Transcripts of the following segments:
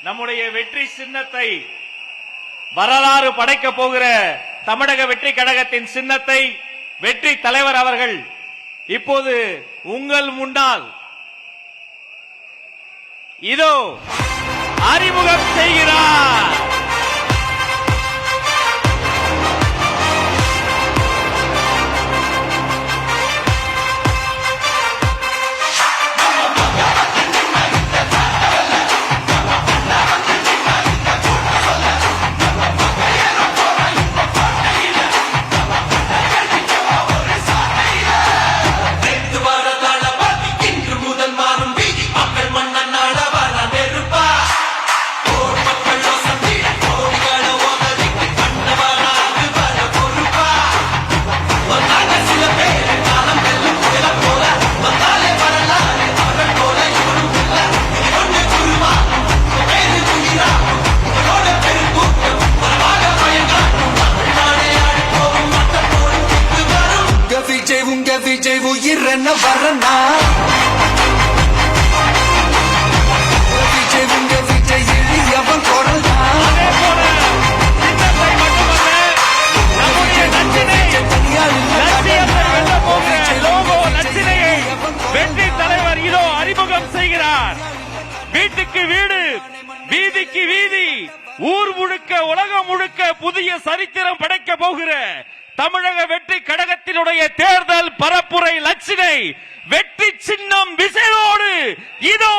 நம்முடைய வெற்றி சின்னத்தை வரலாறு படைக்க போகிற தமிழக வெற்றி கழகத்தின் சின்னத்தை வெற்றி தலைவர் அவர்கள் இப்போது உங்கள் முன்னால் இதோ அறிமுகம் செய்கிறார். விஜய் உயிரென்ன வரனா விஜய் எளியவன் குரல் வெற்றி தலைவர் இதோ அறிமுகம் செய்கிறார். வீட்டுக்கு வீடு, வீதிக்கு வீதி, ஊர் முழுக்க உலகம் முழுக்க புதிய சரித்திரம் படைக்க போகிற தமிழக வெற்றி கழகத்தினுடைய தேர்தல் பரப்புரை லட்சினை வெற்றி சின்னம் விசையோடு இதோ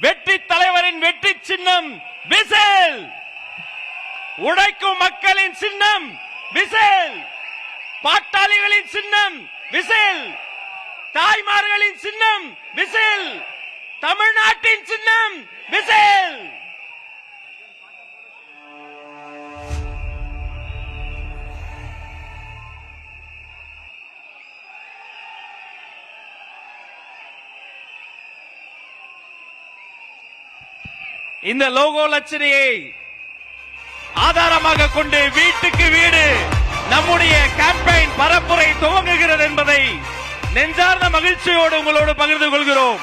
வெற்றி தலைவரின் வெற்றி சின்னம் விசில், உழைக்கும் மக்களின் சின்னம் விசில், பாட்டாளிகளின் சின்னம் விசில், தாய்மார்களின் சின்னம் விசில், தமிழ்நாட்டின் சின்னம் விசில். இந்த லோகோ லட்சணையை ஆதாரமாக கொண்டு வீட்டுக்கு வீடு நம்முடைய கேம்பெயின் பரப்புரை துவங்குகிறது என்பதை நெஞ்சார்ந்த மகிழ்ச்சியோடு உங்களோடு பகிர்ந்து கொள்கிறோம்.